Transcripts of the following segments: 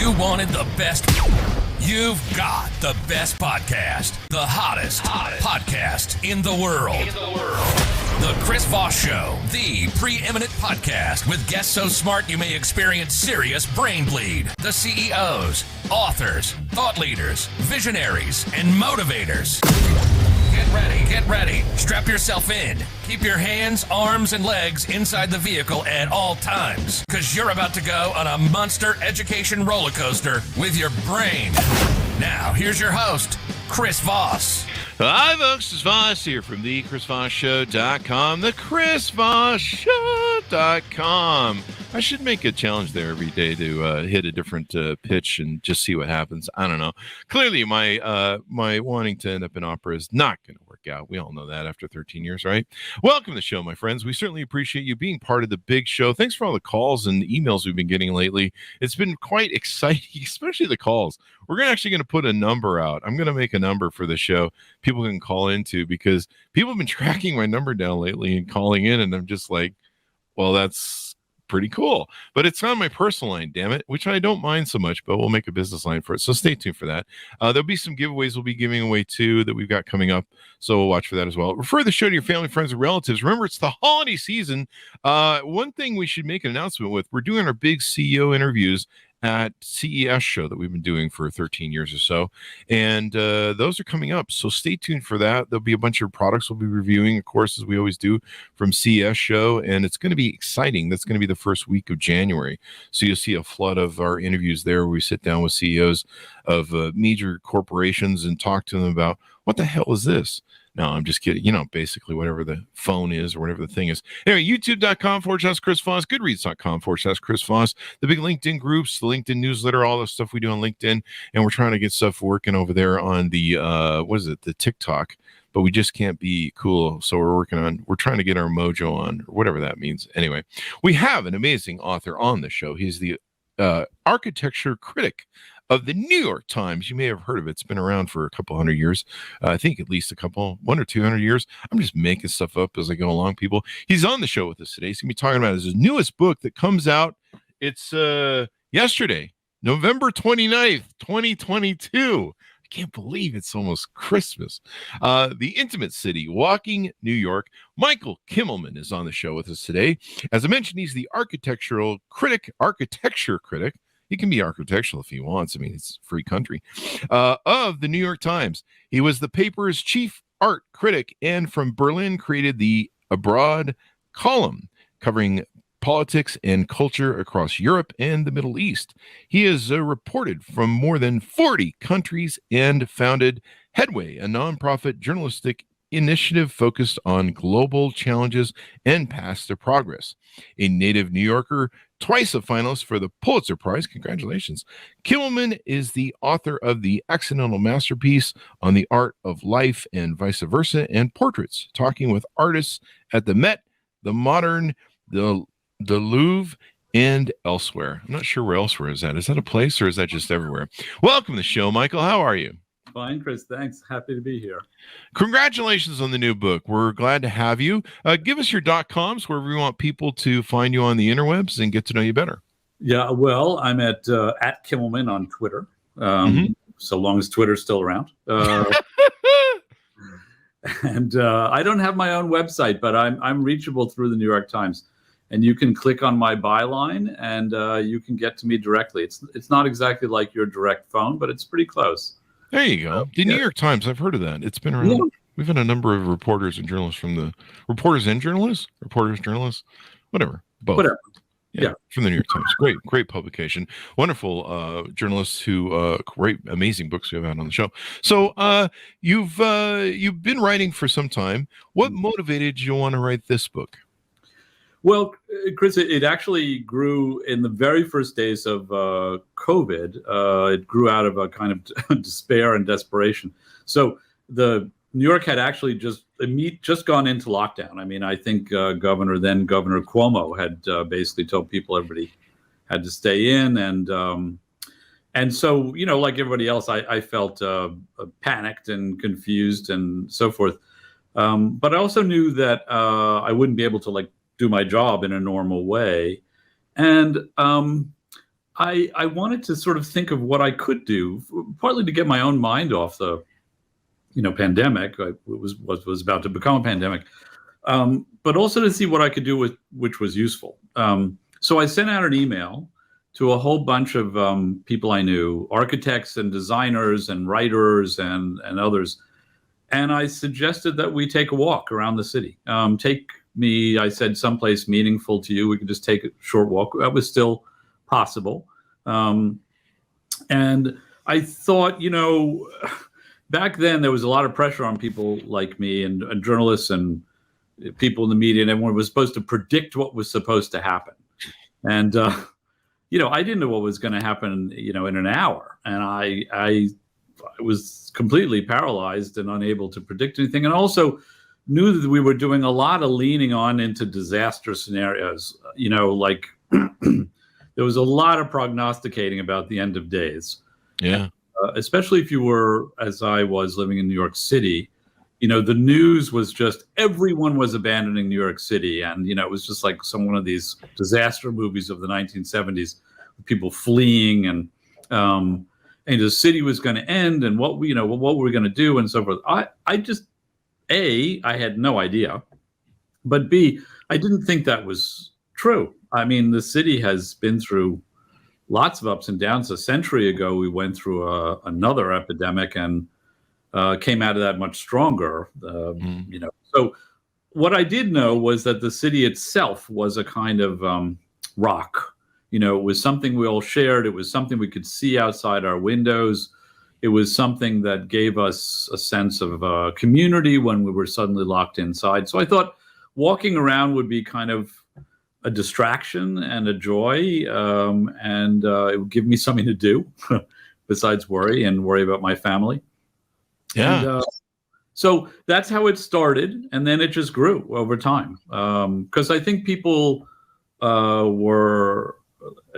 You wanted the best. You've got the best podcast. The hottest podcast in the world. The Chris Voss Show, the preeminent podcast with guests so smart you may experience serious brain bleed. The CEOs, authors, thought leaders, visionaries, and motivators. Get ready. Strap yourself in. Keep your hands, arms, and legs inside the vehicle at all times, because you're about to go on a monster education roller coaster with your brain. Now, here's your host, Chris Voss. Hi, folks. It's Voss here from the ChrisVossShow.com, the ChrisVossShow.com. I should make a challenge there every day to hit a different pitch and just see what happens. I don't know. Clearly, my wanting to end up in opera is not going to work out. We all know that after 13 years, right? Welcome to the show, my friends. We certainly appreciate you being part of the big show. Thanks for all the calls and emails we've been getting lately. It's been quite exciting, especially the calls. We're actually going to put a number out. I'm going to make a number for the show people can call into, because people have been tracking my number down lately and calling in, and I'm just like, well, that's pretty cool. But it's on my personal line, damn it, which I don't mind so much, but we'll make a business line for it. So stay tuned for that. There'll be some giveaways we'll be giving away too that we've got coming up. So we'll watch for that as well. Refer the show to your family, friends, and relatives. Remember, it's the holiday season. One thing we should make an announcement with, we're doing our big CEO interviews at CES show that we've been doing for 13 years or so. And those are coming up. So stay tuned for that. There'll be a bunch of products we'll be reviewing, of course, as we always do from CES show. And it's going to be exciting. That's going to be the first week of January. So you'll see a flood of our interviews there where we sit down with CEOs of major corporations and talk to them about what the hell is this? No, I'm just kidding. Basically whatever the phone is or whatever the thing is. Anyway, youtube.com/Chris Voss, goodreads.com/Chris Voss, the big LinkedIn groups, the LinkedIn newsletter, all the stuff we do on LinkedIn. And we're trying to get stuff working over there on the, the TikTok, but we just can't be cool. So we're trying to get our mojo on, or whatever that means. Anyway, we have an amazing author on the show. He's the architecture critic of the New York Times. You may have heard of it. It's been around for a couple hundred years. I think at least 100 or 200 years. I'm just making stuff up as I go along, people. He's on the show with us today. He's going to be talking about his newest book that comes out. It's yesterday, November 29th, 2022. I can't believe it's almost Christmas. The Intimate City, Walking New York. Michael Kimmelman is on the show with us today. As I mentioned, he's the architecture critic. He can be architectural if he wants. I mean, it's a free country. Of the New York Times. He was the paper's chief art critic, and from Berlin created the Abroad column covering politics and culture across Europe and the Middle East. He has reported from more than 40 countries and founded Headway, a nonprofit journalistic initiative focused on global challenges and paths to progress. A native New Yorker, twice a finalist for the Pulitzer Prize. Congratulations. Kimmelman is the author of The Accidental Masterpiece on the Art of Life and Vice Versa, and Portraits, talking with artists at the Met, the Modern, the Louvre, and elsewhere. I'm not sure where elsewhere is at. Is that a place or is that just everywhere? Welcome to the show, Michael. How are you? Fine, Chris. Thanks. Happy to be here. Congratulations on the new book. We're glad to have you. Give us your .coms wherever you want people to find you on the interwebs and get to know you better. Yeah, well, I'm at Kimmelman on Twitter, so long as Twitter's still around. And I don't have my own website, but I'm reachable through the New York Times. And you can click on my byline and you can get to me directly. It's not exactly like your direct phone, but it's pretty close. There you go. The New York Times, I've heard of that. It's been around. Yeah. We've had a number of reporters and journalists from the journalists, whatever. Both. Whatever. Yeah, from the New York Times. Great publication. Wonderful journalists who great, amazing books we have out on the show. So you've been writing for some time. What motivated you to want to write this book? Well, Chris, it actually grew in the very first days of COVID. It grew out of a kind of despair and desperation. So the New York had actually just gone into lockdown. I mean, I think Governor Cuomo had basically told people everybody had to stay in, and so like everybody else, I felt panicked and confused and so forth. But I also knew that I wouldn't be able to do my job in a normal way. And I wanted to sort of think of what I could do, partly to get my own mind off the, pandemic. It was about to become a pandemic, but also to see what I could do with which was useful. So I sent out an email to a whole bunch of people I knew, architects and designers and writers and others. And I suggested that we take a walk around the city. I said, someplace meaningful to you. We could just take a short walk. That was still possible. And I thought, back then there was a lot of pressure on people like me and journalists and people in the media, and everyone was supposed to predict what was supposed to happen. And, I didn't know what was going to happen, in an hour. And I was completely paralyzed and unable to predict anything. And also knew that we were doing a lot of leaning on into disaster scenarios, like there was a lot of prognosticating about the end of days. Yeah. Especially if you were, as I was, living in New York City, the news was just everyone was abandoning New York City. And, it was just like one of these disaster movies of the 1970s, people fleeing and the city was going to end and what were we going to do and so forth. I just, A, I had no idea, but B, I didn't think that was true. I mean, the city has been through lots of ups and downs. A century ago, we went through another epidemic and came out of that much stronger. So what I did know was that the city itself was a kind of rock. It was something we all shared. It was something we could see outside our windows. It was something that gave us a sense of community when we were suddenly locked inside. So I thought walking around would be kind of a distraction and a joy, and it would give me something to do besides worry about my family. Yeah. And, so that's how it started, and then it just grew over time. Because I think people were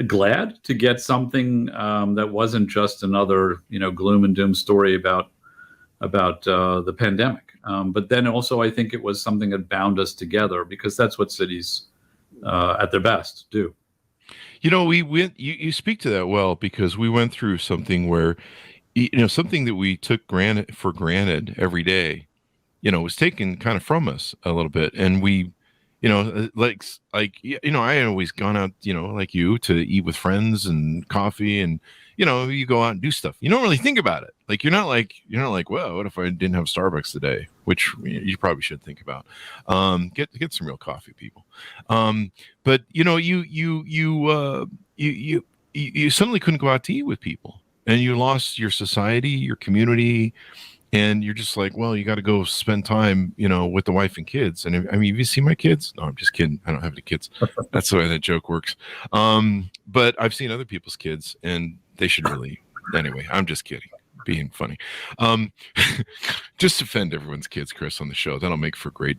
glad to get something that wasn't just another, gloom and doom story about the pandemic. But then also, I think it was something that bound us together, because that's what cities at their best do. You speak to that well, because we went through something where, something that we took for granted every day, was taken kind of from us a little bit. And we, I had always gone out, like you, to eat with friends and coffee, and, you go out and do stuff. You don't really think about it. Like, you're not like, well, what if I didn't have Starbucks today? Which you probably should think about. Get some real coffee, people. But you suddenly couldn't go out to eat with people, and you lost your society, your community, and you're just like, well, you got to go spend time, with the wife and kids. And I mean, have you seen my kids? No, I'm just kidding. I don't have any kids. That's the way that joke works. But I've seen other people's kids, and they should really. Anyway, I'm just kidding, being funny. Just offend everyone's kids, Chris, on the show. That'll make for great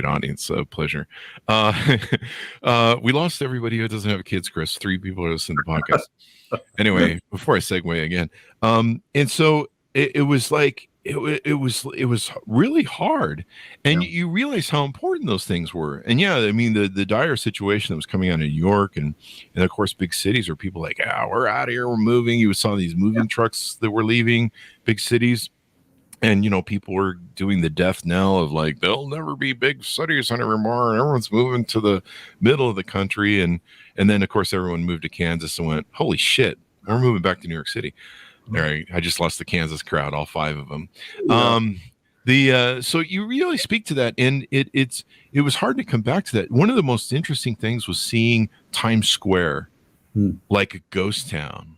audience pleasure. We lost everybody who doesn't have kids, Chris. 3 people are listening to the podcast. Anyway, before I segue again, and so it was like it was really hard, and you realize how important those things were. And yeah, I mean the dire situation that was coming out of New York, and of course big cities where people like, we're out of here, we're moving. You saw these moving trucks that were leaving big cities, and people were doing the death knell of like, there'll never be big cities anymore, and everyone's moving to the middle of the country, and then of course everyone moved to Kansas and went, holy shit, we're moving back to New York City. All right, I just lost the Kansas crowd, all 5 of them. Yeah. So you really speak to that, and it was hard to come back to that. One of the most interesting things was seeing Times Square like a ghost town,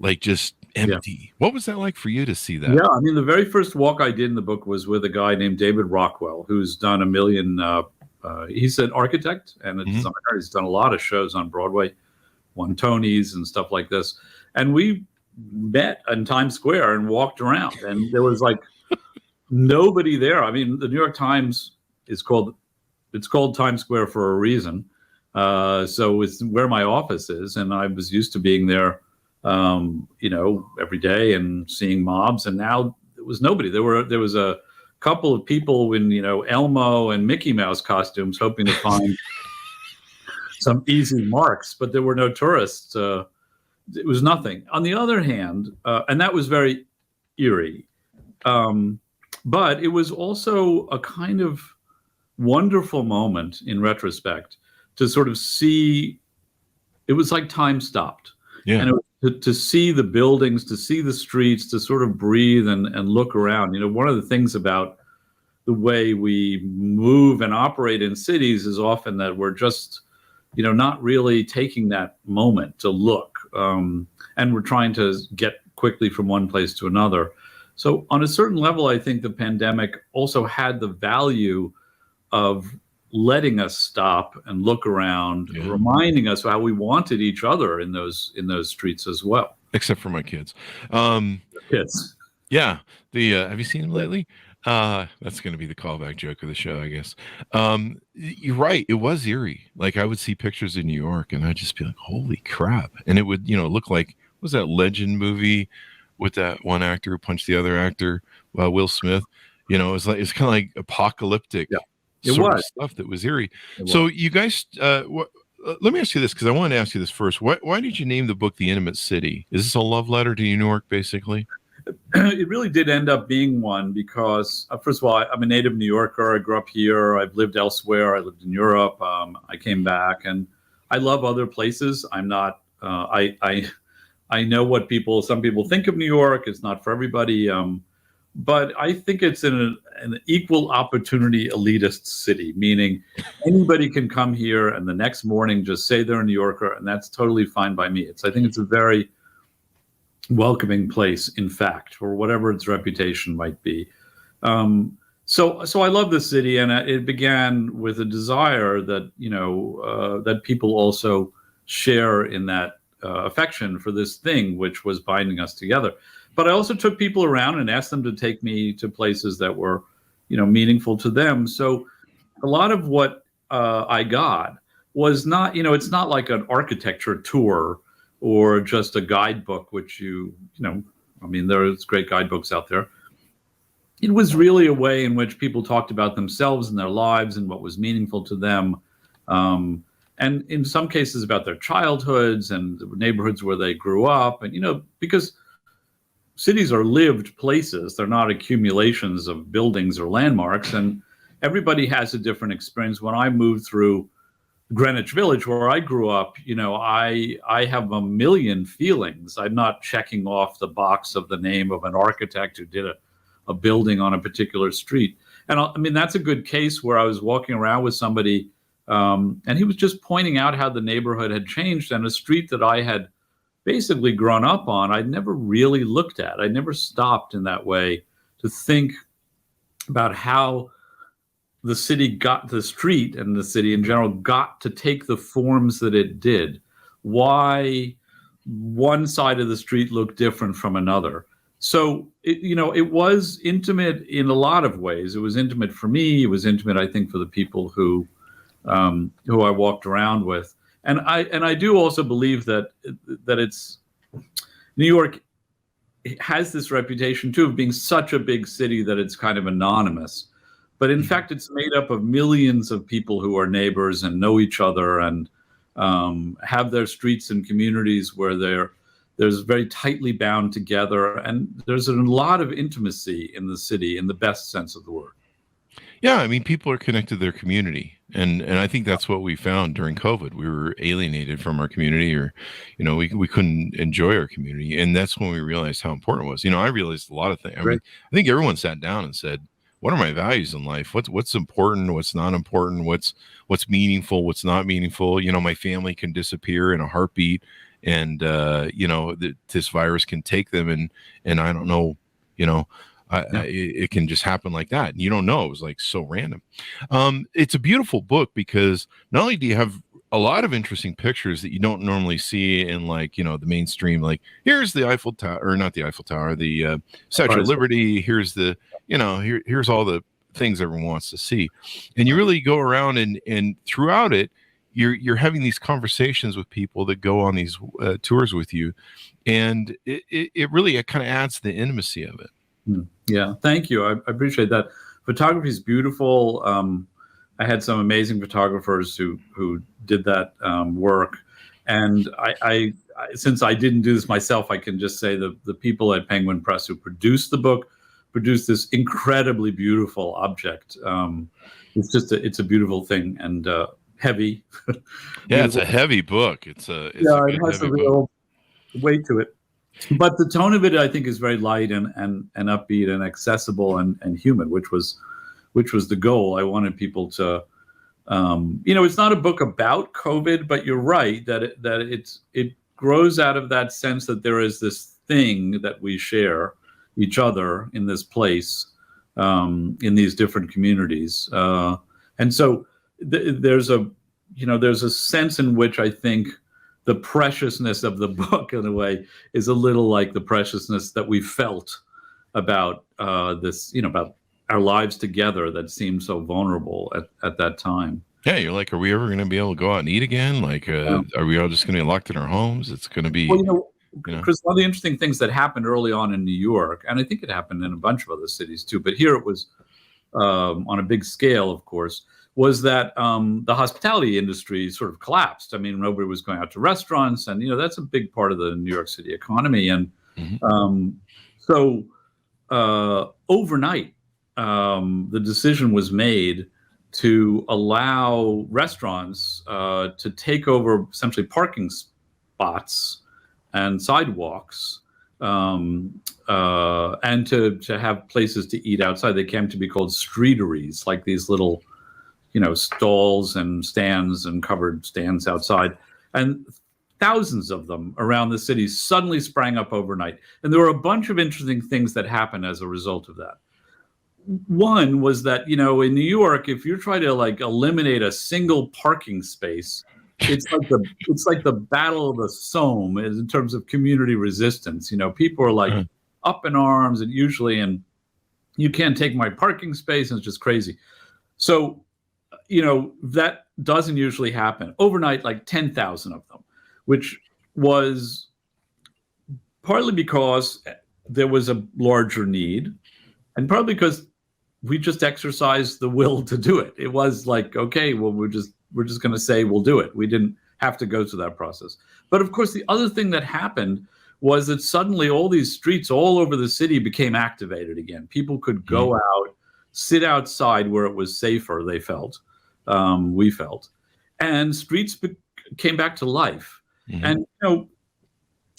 like just empty. Yeah. What was that like for you to see that? Yeah, I mean, the very first walk I did in the book was with a guy named David Rockwell, who's done a million. He's an architect and a designer. He's done a lot of shows on Broadway, won Tonys and stuff like this, and we met in Times Square and walked around, and there was like nobody there. I mean, the New York Times is called Times Square for a reason. So it's where my office is, and I was used to being there, every day and seeing mobs, and now there was nobody. There was a couple of people in Elmo and Mickey Mouse costumes, hoping to find some easy marks, but there were no tourists. It was nothing. On the other hand, and that was very eerie, but it was also a kind of wonderful moment in retrospect to sort of see. It was like time stopped. Yeah. And it was to see the buildings, to see the streets, to sort of breathe and look around. One of the things about the way we move and operate in cities is often that we're just, not really taking that moment to look. And we're trying to get quickly from one place to another. So on a certain level, I think the pandemic also had the value of letting us stop and look around, reminding us how we wanted each other in those streets as well. Except for my kids. Kids. Yeah. Have you seen them lately? That's going to be the callback joke of the show, I guess. You're right. It was eerie. Like I would see pictures in New York and I'd just be like, holy crap. And it would, look like, what was that Legend movie with that one actor who punched the other actor, Will Smith? It's kind of like apocalyptic sort of stuff that was eerie. So you guys, let me ask you this, because I wanted to ask you this first. Why did you name the book The Intimate City? Is this a love letter to New York, basically? It really did end up being one because, first of all, I'm a native New Yorker. I grew up here. I've lived elsewhere. I lived in Europe. I came back, and I love other places. I'm not. I know what some people think of New York. It's not for everybody. But I think it's an equal opportunity elitist city, meaning anybody can come here and the next morning just say they're a New Yorker, and that's totally fine by me. I think it's a very welcoming place, in fact, for whatever its reputation might be. So I love the city, and it began with a desire that that people also share in that affection for this thing which was binding us together. But I also took people around and asked them to take me to places that were, meaningful to them. So a lot of what I got was not, it's not like an architecture tour or just a guidebook, which there's great guidebooks out there. It was really a way in which people talked about themselves and their lives and what was meaningful to them. And in some cases about their childhoods and the neighborhoods where they grew up. And, because cities are lived places. They're not accumulations of buildings or landmarks. And everybody has a different experience. When I moved through Greenwich Village, where I grew up, I have a million feelings. I'm not checking off the box of the name of an architect who did a building on a particular street. And that's a good case where I was walking around with somebody and he was just pointing out how the neighborhood had changed, and a street that I had basically grown up on, I'd never really looked at. I never stopped in that way to think about how the street and the city in general got to take the forms that it did. Why one side of the street looked different from another. So, it was intimate in a lot of ways. It was intimate for me. It was intimate, I think, for the people who I walked around with. And I do also believe that it's New York has this reputation too of being such a big city that it's kind of anonymous, but in fact it's made up of millions of people who are neighbors and know each other and have their streets and communities where there's very tightly bound together, and there's a lot of intimacy in the city in the best sense of the word. Yeah, people are connected to their community, and I think that's what we found during COVID. We were alienated from our community, or we couldn't enjoy our community, and that's when we realized how important it was. I realized a lot of things. I think everyone sat down and said, "What are my values in life? What's important? What's not important? What's meaningful? What's not meaningful?" My family can disappear in a heartbeat, and this virus can take them, and I don't know, it can just happen like that. And you don't know. It was like so random. It's a beautiful book because not only do you have a lot of interesting pictures that you don't normally see in the mainstream, like here's the Eiffel Tower, or not the Eiffel Tower, the Statue of Liberty. Here's the, here's all the things everyone wants to see. And you really go around and throughout it, you're having these conversations with people that go on these tours with you. And it really kind of adds to the intimacy of it. Yeah, thank you. I appreciate that. Photography is beautiful. I had some amazing photographers who did that work. And I since I didn't do this myself, I can just say the people at Penguin Press who produced the book produced this incredibly beautiful object. It's a beautiful thing and heavy. Yeah, it's a heavy book. It's it has a real weight to it. But the tone of it, I think, is very light and upbeat and accessible and human, which was the goal. I wanted people to, it's not a book about COVID, but you're right that it grows out of that sense that there is this thing that we share each other in this place, in these different communities, and so there's a sense in which I think the preciousness of the book, in a way, is a little like the preciousness that we felt about this, about our lives together that seemed so vulnerable at that time. Yeah, you're like, are we ever going to be able to go out and eat again? Like, are we all just going to be locked in our homes? It's going to be... Well, Chris, one of the interesting things that happened early on in New York, and I think it happened in a bunch of other cities too, but here it was on a big scale, of course, was that the hospitality industry sort of collapsed. I mean, nobody was going out to restaurants, and that's a big part of the New York City economy. And so overnight, the decision was made to allow restaurants to take over essentially parking spots and sidewalks, and to have places to eat outside. They came to be called streeteries, like these little stalls and stands and covered stands outside. And thousands of them around the city suddenly sprang up overnight. And there were a bunch of interesting things that happened as a result of that. One was that, in New York, if you try to eliminate a single parking space, it's like the Battle of the Somme in terms of community resistance. People are up in arms and you can't take my parking space, and it's just crazy. So, that doesn't usually happen. Overnight, 10,000 of them, which was partly because there was a larger need, and partly because we just exercised the will to do it. It was like, okay, well, we're just going to say we'll do it. We didn't have to go through that process. But of course, the other thing that happened was that suddenly all these streets all over the city became activated again. People could go out, sit outside where it was safer, they felt, we felt, and streets came back to life. And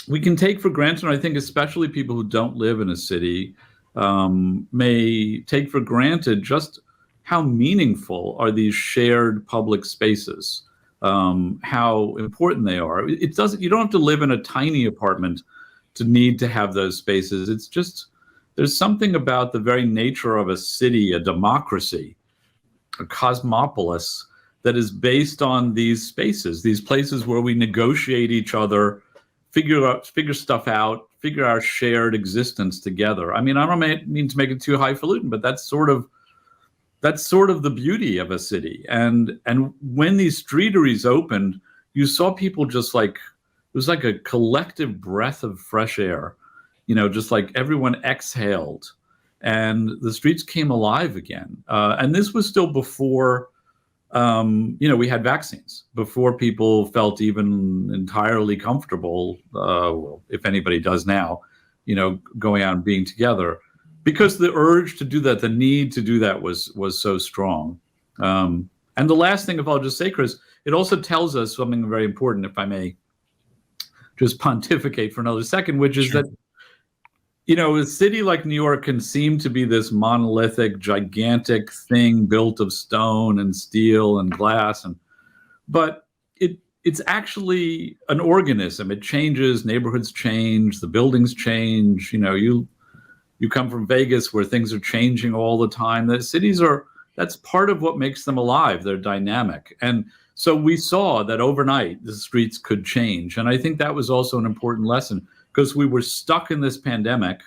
we can take for granted, and I think especially people who don't live in a city may take for granted just how meaningful are these shared public spaces, how important they are. You don't have to live in a tiny apartment to need to have those spaces. It's just, there's something about the very nature of a city, a democracy, a cosmopolis, that is based on these spaces, these places where we negotiate each other, figure stuff out, figure our shared existence together. I mean, I don't mean to make it too highfalutin, but that's sort of the beauty of a city. And when these streeteries opened, you saw people just it was like a collective breath of fresh air, just like everyone exhaled and the streets came alive again. And this was still before, we had vaccines, before people felt even entirely comfortable, well, if anybody does now, going out and being together, because the urge to do that, the need to do that was so strong. And the last thing, if I'll just say, Chris, it also tells us something very important, if I may just pontificate for another second, which is that, a city like New York can seem to be this monolithic, gigantic thing built of stone and steel and glass, but it's actually an organism. It changes, neighborhoods change, the buildings change. You come from Vegas where things are changing all the time. The cities that's part of what makes them alive. They're dynamic. And so we saw that overnight the streets could change. And I think that was also an important lesson, because we were stuck in this pandemic,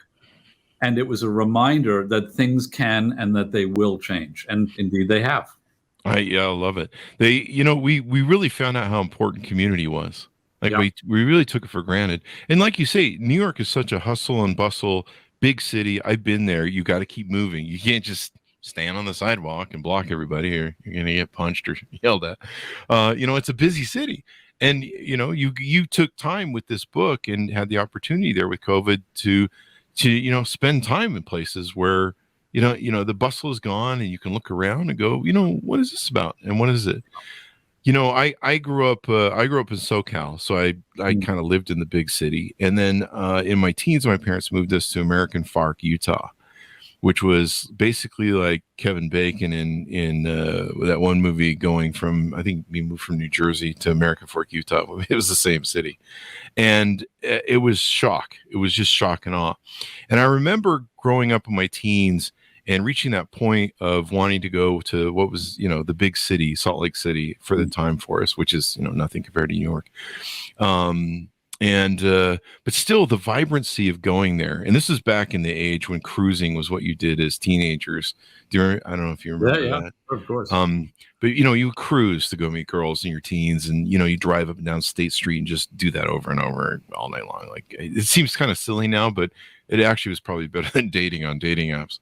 and it was a reminder that things can and that they will change. And indeed they have. I love it. We really found out how important community was. We really took it for granted. And like you say, New York is such a hustle and bustle, big city. I've been there. You got to keep moving. You can't just stand on the sidewalk and block everybody, or you're going to get punched or yelled at. It's a busy city. And, you took time with this book and had the opportunity there with COVID to spend time in places where, the bustle is gone and you can look around and go, what is this about? And what is it? I grew up in SoCal, so I kind of lived in the big city. And then in my teens, my parents moved us to American Fork, Utah, which was basically like Kevin Bacon in that one movie going from, I think we moved from New Jersey to American Fork, Utah. It was the same city. And it was shock. It was just shock and awe. And I remember growing up in my teens and reaching that point of wanting to go to what was, the big city, Salt Lake City for the time for us, which is, nothing compared to New York. But still the vibrancy of going there. And this is back in the age when cruising was what you did as teenagers. I don't know if you remember that. Of course. But you cruise to go meet girls in your teens, and you drive up and down State Street and just do that over and over all night long. Like, it seems kind of silly now, but it actually was probably better than dating on dating apps.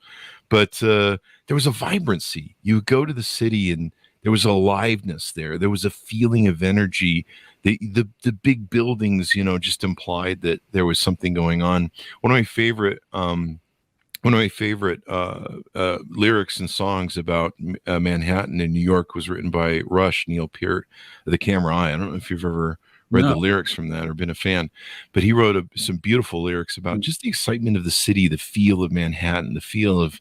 But there was a vibrancy. You go to the city and there was a aliveness there. There was a feeling of energy. The big buildings, just implied that there was something going on. One of my favorite lyrics and songs about Manhattan in New York was written by Rush, Neil Peart, The Camera Eye. I don't know if you've ever read the lyrics from that or been a fan, but he wrote some beautiful lyrics about just the excitement of the city, the feel of Manhattan, the feel of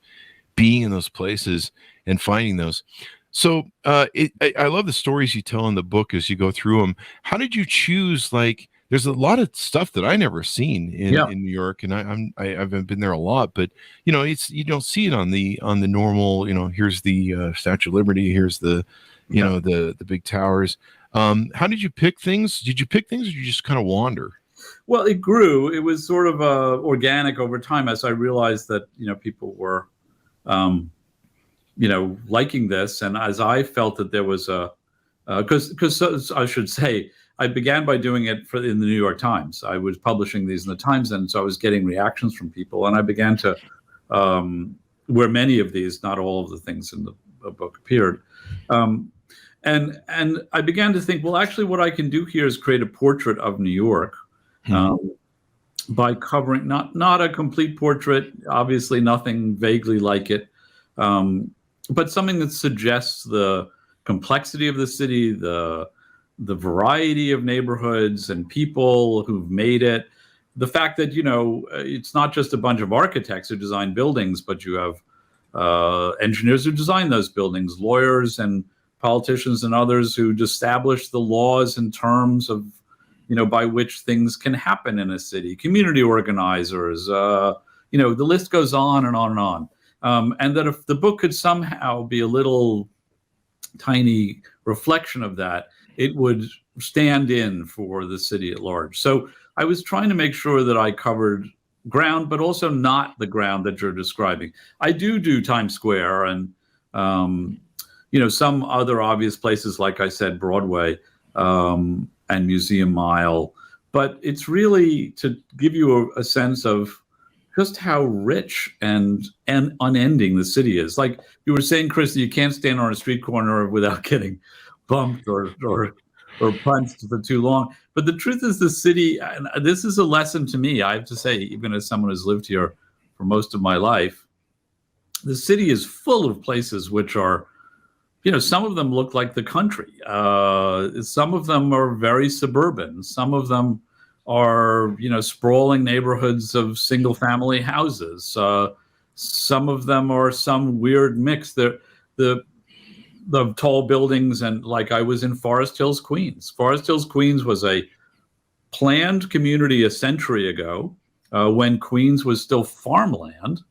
being in those places and finding those. So I love the stories you tell in the book as you go through them. How did you choose? Like, there's a lot of stuff that I never seen in New York, and I've been there a lot, but you don't see it on the normal. Here's the Statue of Liberty. Here's the the big towers. How did you pick things? Did you pick things, or did you just kind of wander? Well, it grew. It was sort of organic over time as I realized that people were. Liking this, and as I felt that there was because I should say, I began by doing it in the New York Times. I was publishing these in the Times, and so I was getting reactions from people, and I began to, where many of these, not all of the things in the book appeared, and I began to think, well, actually, what I can do here is create a portrait of New York. By covering not a complete portrait, obviously nothing vaguely like it, but something that suggests the complexity of the city, the variety of neighborhoods and people who've made it, the fact that it's not just a bunch of architects who design buildings, but you have engineers who design those buildings, lawyers and politicians and others who establish the laws and terms of by which things can happen in a city, community organizers, the list goes on and on and on. And that if the book could somehow be a little tiny reflection of that, it would stand in for the city at large. So I was trying to make sure that I covered ground, but also not the ground that you're describing. I do Times Square and, some other obvious places, like I said, Broadway, and Museum Mile, but it's really to give you a sense of just how rich and unending the city is. Like you were saying, Chris, you can't stand on a street corner without getting bumped or punched for too long. But the truth is, the city, and this is a lesson to me, I have to say, even as someone who's lived here for most of my life, the city is full of places which are, some of them look like the country. Some of them are very suburban. Some of them are, sprawling neighborhoods of single family houses. Some of them are some weird mix. The tall buildings, and like I was in Forest Hills, Queens. Forest Hills, Queens was a planned community a century ago when Queens was still farmland,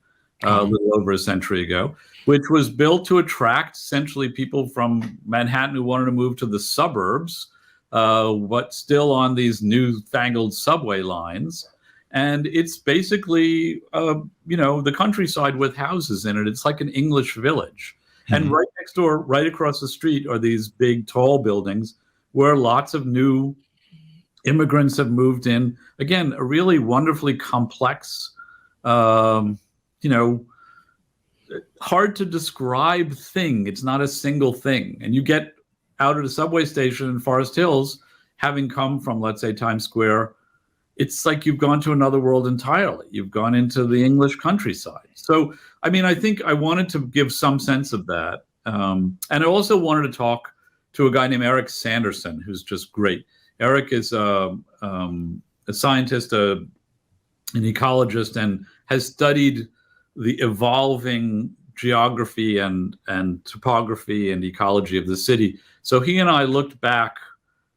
a little over a century ago, which was built to attract essentially people from Manhattan who wanted to move to the suburbs, but still on these newfangled subway lines. And it's basically, the countryside with houses in it. It's like an English village. Mm-hmm. And right next door, right across the street, are these big, tall buildings where lots of new immigrants have moved in. Again, a really wonderfully complex, hard to describe thing. It's not a single thing. And you get out at a subway station in Forest Hills, having come from, let's say, Times Square, it's like you've gone to another world entirely. You've gone into the English countryside. So, I mean, I think I wanted to give some sense of that. And I also wanted to talk to a guy named Eric Sanderson, who's just great. Eric is a scientist, an ecologist, and has studied the evolving geography and topography and ecology of the city. So he and I looked back.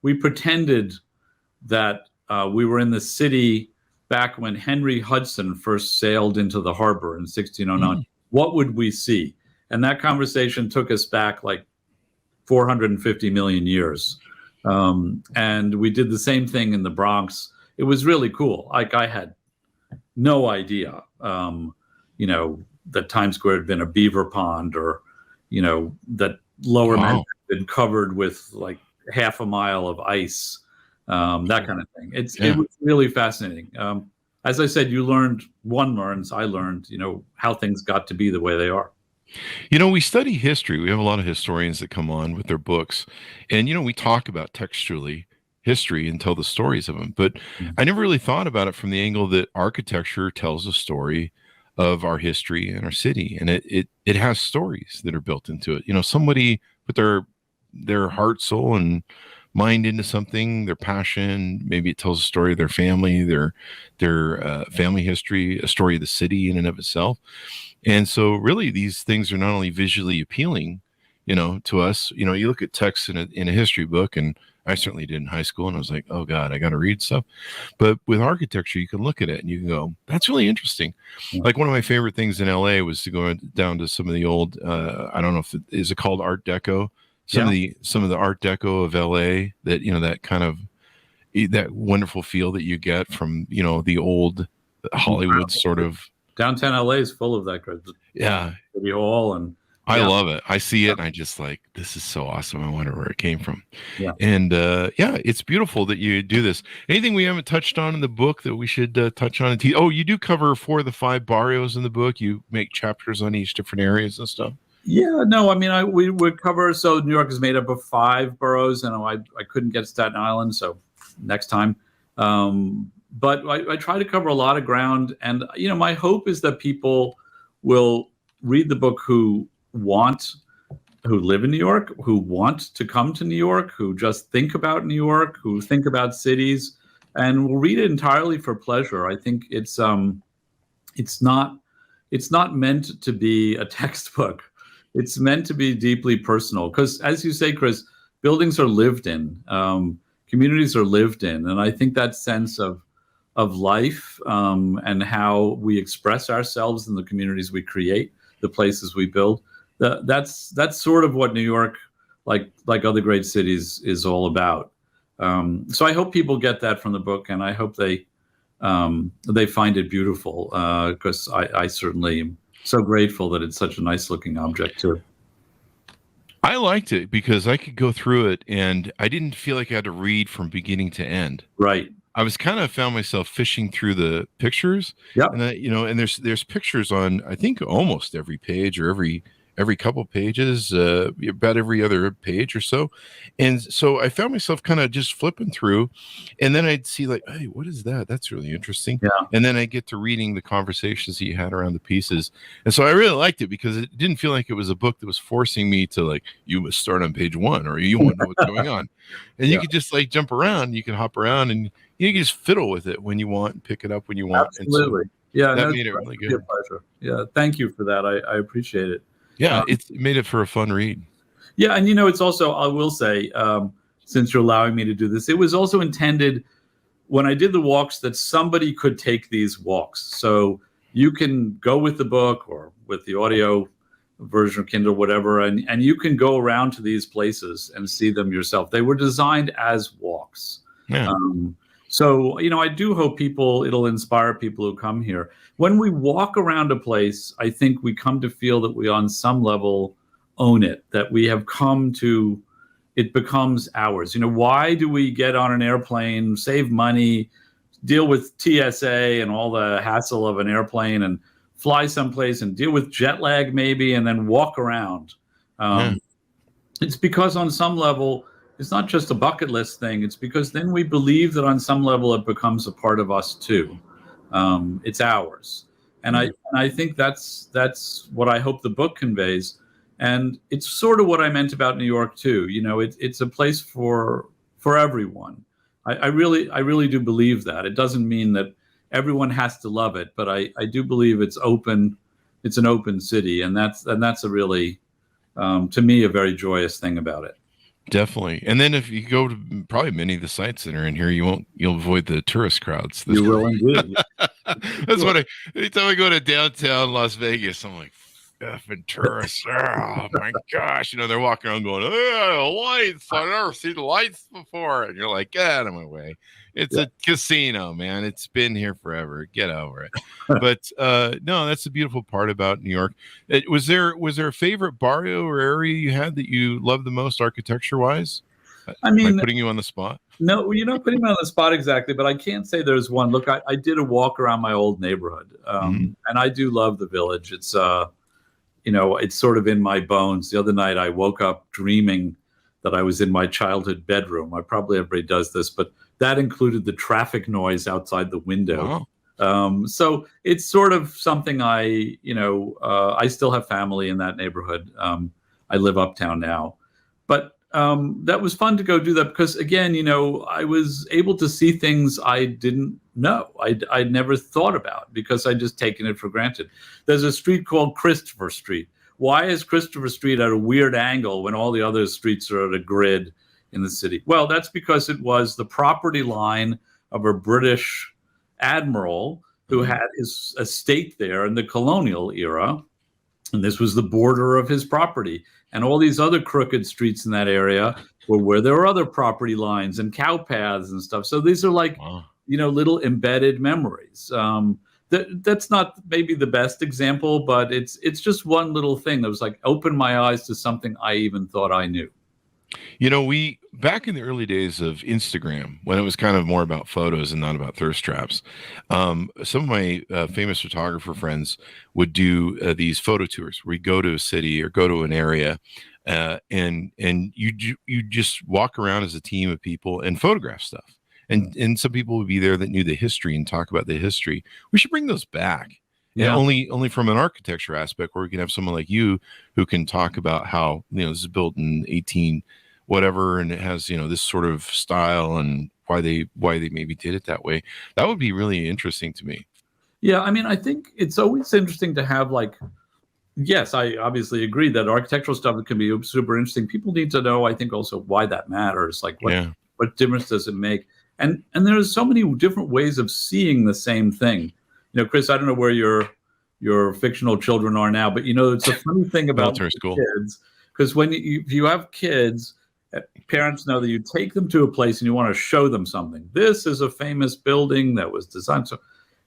We pretended that we were in the city back when Henry Hudson first sailed into the harbor in 1609. What would we see? And that conversation took us back like 450 million years. And we did the same thing in the Bronx. It was really cool. Like, I had no idea, that Times Square had been a beaver pond, or, that Lower Manhattan had been covered with like half a mile of ice, that kind of thing. It was really fascinating. As I said, one learns, I learned, how things got to be the way they are. We study history. We have a lot of historians that come on with their books, and, we talk about textually history and tell the stories of them. But I never really thought about it from the angle that architecture tells a story of our history and our city. And it has stories that are built into it. Somebody put their heart, soul, and mind into something, their passion. Maybe it tells a story of their family, their family history, a story of the city in and of itself. And so really these things are not only visually appealing, to us. You look at text in a history book, and I certainly did in high school, and I was like, oh God, I got to read stuff. But with architecture, you can look at it and you can go, that's really interesting. Like, one of my favorite things in LA was to go down to some of the old, I don't know if is it called Art Deco? Some of the Art Deco of LA, that, that kind of, that wonderful feel that you get from, the old Hollywood sort of. Downtown LA is full of that. Yeah. City Hall, and I love it. I see it and I just like, this is so awesome. I wonder where it came from. Yeah. And it's beautiful that you do this. Anything we haven't touched on in the book that we should touch on? You do cover 4 of the 5 barrios in the book. You make chapters on each different areas and stuff. Yeah, no, I mean, we would cover, so New York is made up of 5 boroughs, and I couldn't get Staten Island, so next time. But I try to cover a lot of ground, and, my hope is that people will read the book who live in New York, who want to come to New York, who just think about New York, who think about cities, and will read it entirely for pleasure. I think it's not meant to be a textbook. It's meant to be deeply personal, because, as you say, Chris, buildings are lived in, communities are lived in, and I think that sense of life and how we express ourselves in the communities we create, the places we build, that's sort of what New York, like other great cities, is all about. So I hope people get that from the book, and I hope they find it beautiful, because I certainly am so grateful that it's such a nice looking object too. I liked it because I could go through it and I didn't feel like I had to read from beginning to end. Right. I was kind of found myself fishing through the pictures. Yeah. And and there's pictures on, I think, almost every page, or every couple pages, about every other page or so. And so I found myself kind of just flipping through, and then I'd see like, hey, what is that? That's really interesting. Yeah. And then I get to reading the conversations that you had around the pieces. And so I really liked it because it didn't feel like it was a book that was forcing me to like, you must start on page 1, or you want to know what's going on. And you could just like jump around, you can hop around, and you can just fiddle with it when you want and pick it up when you want. Absolutely. And so that made it really good. A pleasure. Yeah. Thank you for that. I appreciate it. Yeah, it made it for a fun read. Yeah, and it's also, I will say, since you're allowing me to do this, it was also intended, when I did the walks, that somebody could take these walks. So you can go with the book or with the audio version of Kindle, whatever, and you can go around to these places and see them yourself. They were designed as walks. Yeah. So, I do hope it'll inspire people who come here. When we walk around a place, I think we come to feel that we, on some level, own it, that we have come to, it becomes ours. Why do we get on an airplane, save money, deal with TSA and all the hassle of an airplane, and fly someplace and deal with jet lag maybe, and then walk around. It's because on some level, it's not just a bucket list thing. It's because then we believe that on some level it becomes a part of us too. It's ours. And I think that's what I hope the book conveys. And it's sort of what I meant about New York too. You know, it's a place for everyone. I really do believe that. It doesn't mean that everyone has to love it, but I do believe it's open. It's an open city, and that's a really, to me, a very joyous thing about it. Definitely. And then if you go to probably many of the sites that are in here, you'll avoid the tourist crowds. You will indeed. That's what anytime I go to downtown Las Vegas, I'm like, effing tourists. Oh my gosh. You know, they're walking around going, oh, lights. I've never seen lights before. And you're like, get out of my way. It's a casino, man. It's been here forever. Get over it. But no, that's the beautiful part about New York. Was there a favorite barrio or area you had that you loved the most architecture wise? I mean, am I putting you on the spot? No, you're not putting me on the spot exactly, but I can't say there's one. Look, I did a walk around my old neighborhood, and I do love the Village. It's it's sort of in my bones. The other night I woke up dreaming that I was in my childhood bedroom. Everybody does this, but that included the traffic noise outside the window. Wow. So it's sort of something I still have family in that neighborhood. I live uptown now, but that was fun to go do that because, again, I was able to see things I didn't know. I'd never thought about because I'd just taken it for granted. There's a street called Christopher Street. Why is Christopher Street at a weird angle when all the other streets are at a grid in the city? Well, that's because it was the property line of a British admiral who had his estate there in the colonial era. And this was the border of his property. And all these other crooked streets in that area were where there were other property lines and cow paths and stuff. So these are like, little embedded memories. That's not maybe the best example, but it's just one little thing that was like opened my eyes to something I even thought I knew. We back in the early days of Instagram, when it was kind of more about photos and not about thirst traps, some of my famous photographer friends would do these photo tours where you go to a city or go to an area and you just walk around as a team of people and photograph stuff. And some people would be there that knew the history and talk about the history. We should bring those back. Yeah. Only from an architecture aspect, where we can have someone like you who can talk about how, this is built in 18 whatever, and it has, this sort of style and why they maybe did it that way. That would be really interesting to me. Yeah. I mean, I think it's always interesting to have yes, I obviously agree that architectural stuff can be super interesting. People need to know, I think, also why that matters. Like what difference does it make? And there's so many different ways of seeing the same thing. Chris, I don't know where your fictional children are now, but it's a funny thing about kids, because when you have kids, parents know that you take them to a place and you want to show them something. This is a famous building that was designed so,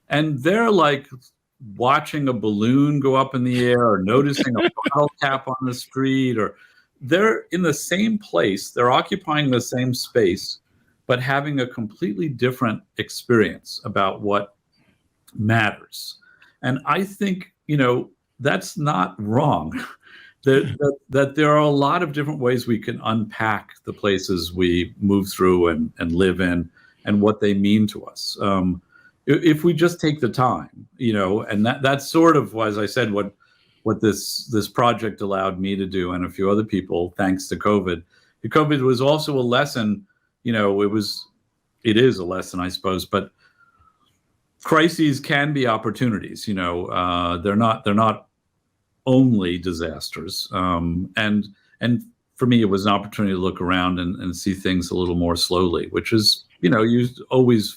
and they're like watching a balloon go up in the air or noticing a bottle cap on the street, or they're in the same place, they're occupying the same space, but having a completely different experience about what matters. And I think, that's not wrong. That there are a lot of different ways we can unpack the places we move through and live in and what they mean to us. If we just take the time, and that's sort of, as I said, what this project allowed me to do and a few other people, thanks to COVID. COVID was also a lesson. It is a lesson, I suppose, but crises can be opportunities. They're not only disasters. And for me, it was an opportunity to look around and see things a little more slowly, which is, you always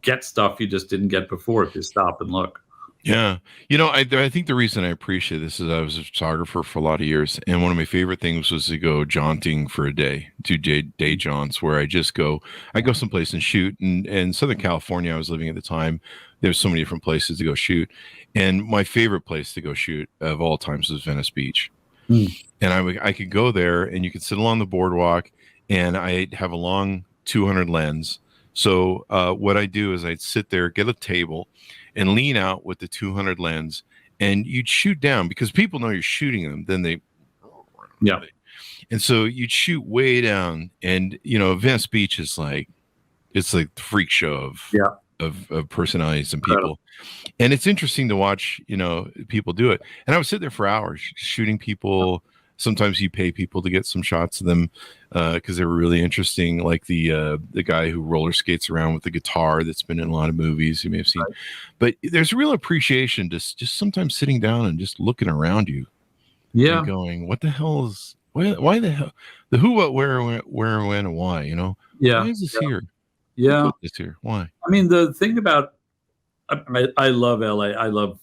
get stuff you just didn't get before if you stop and look. Yeah. I think the reason I appreciate this is I was a photographer for a lot of years. And one of my favorite things was to go jaunting for a day, do day jaunts, where I go someplace and shoot. And in Southern California, I was living at the time. There's so many different places to go shoot. And my favorite place to go shoot of all times was Venice Beach. And I could go there and you could sit along the boardwalk, and I'd have a long 200 lens. So what I do is I'd sit there, get a table, and lean out with the 200 lens, and you'd shoot down because people know you're shooting them. Then they, and so you'd shoot way down, and Venice Beach is like, it's like the freak show of personalities and people. And it's interesting to watch, people do it. And I would sit there for hours shooting people. Sometimes you pay people to get some shots of them because they were really interesting. Like the guy who roller skates around with the guitar that's been in a lot of movies you may have seen. Right. But there's real appreciation just sometimes sitting down and just looking around you. Yeah. And going, what the hell is, why the hell, the who, what, where, when, and why, Why is this here? Yeah. This here? Why? I mean, the thing about, I love LA. I love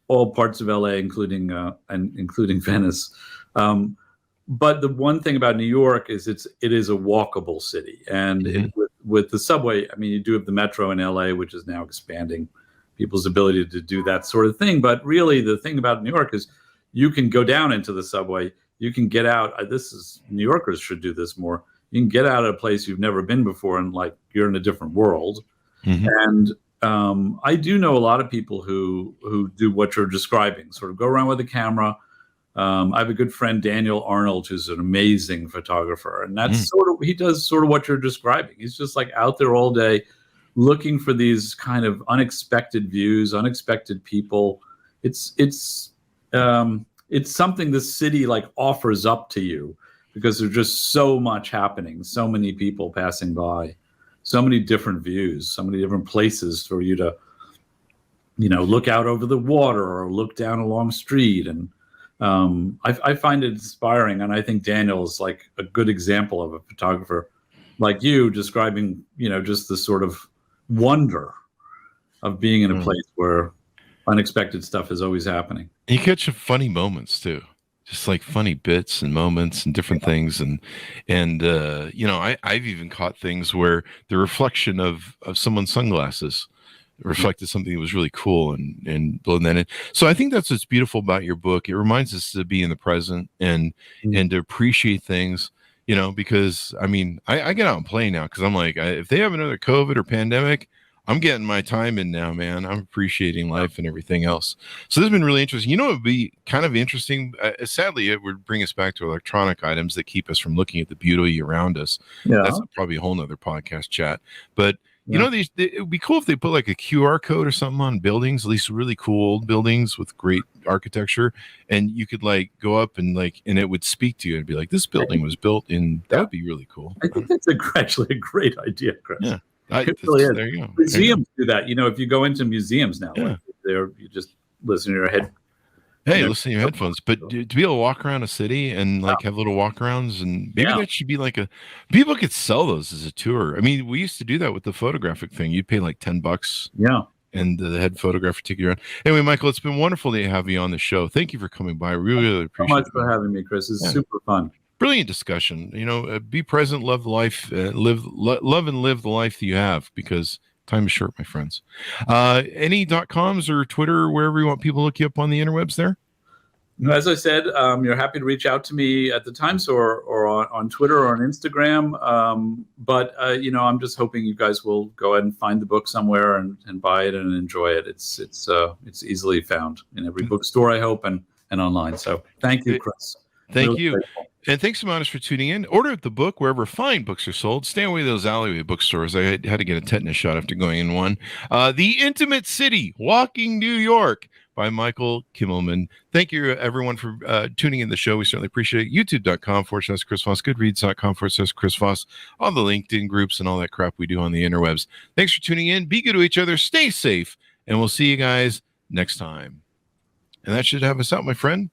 all parts of LA, including Venice. But the one thing about New York is it is a walkable city, and with the subway, I mean, you do have the metro in LA, which is now expanding people's ability to do that sort of thing. But really, the thing about New York is you can go down into the subway, you can get out. New Yorkers should do this more. You can get out of a place you've never been before, and like you're in a different world. And I do know a lot of people who do what you're describing, sort of go around with a camera. I have a good friend, Daniel Arnold, who's an amazing photographer, and that's he does sort of what you're describing. He's just like out there all day looking for these kind of unexpected views, unexpected people. It's something the city like offers up to you because there's just so much happening, so many people passing by, so many different views, so many different places for you to, look out over the water or look down a long street. And I find it inspiring, and I think Daniel is like a good example of a photographer like you describing, just the sort of wonder of being in a place where unexpected stuff is always happening. You catch funny moments too, just like funny bits and moments and different things, and I've even caught things where the reflection of someone's sunglasses reflected something that was really cool and blowing that in. So I think that's what's beautiful about your book. It reminds us to be in the present and to appreciate things, because I mean, I get out and play now because I'm like, if they have another COVID or pandemic, I'm getting my time in now, man. I'm appreciating life and everything else. So this has been really interesting. It would be kind of interesting. Sadly, it would bring us back to electronic items that keep us from looking at the beauty around us. Yeah. That's probably a whole nother podcast chat. But it would be cool if they put like a QR code or something on buildings, at least really cool old buildings with great architecture. And you could like go up and and it would speak to you and be like, this building was built in, that would be really cool. I think that's actually a great idea, Chris. Yeah. There you go. Museums do that. If you go into museums now, you just listen to your head. Hey, listen to your headphones. But to be able to walk around a city and have little walkarounds, and maybe that should be like people could sell those as a tour. I mean, we used to do that with the photographic thing. You'd pay like $10. Yeah. And the head photographer take you around. Anyway, Michael, it's been wonderful to have you on the show. Thank you for coming by. Really appreciate it. So much for having me, Chris. It's super fun. Brilliant discussion. Be present, love life, love and live the life that you have, because time is short, my friends. Any .coms or Twitter, wherever you want people to look you up on the interwebs there? As I said, you're happy to reach out to me at the Times or on Twitter or on Instagram. But I'm just hoping you guys will go ahead and find the book somewhere and buy it and enjoy it. It's easily found in every bookstore, I hope, and online. So thank you, Chris. Thank you. Grateful. And thanks so much for tuning in. Order the book wherever fine books are sold. Stay away from those alleyway bookstores. I had to get a tetanus shot after going in one. The Intimate City, Walking New York by Michael Kimmelman. Thank you, everyone, for tuning in the show. We certainly appreciate it. YouTube.com/Chris Voss, Goodreads.com/Chris Voss, all the LinkedIn groups and all that crap we do on the interwebs. Thanks for tuning in. Be good to each other. Stay safe. And we'll see you guys next time. And that should have us out, my friend.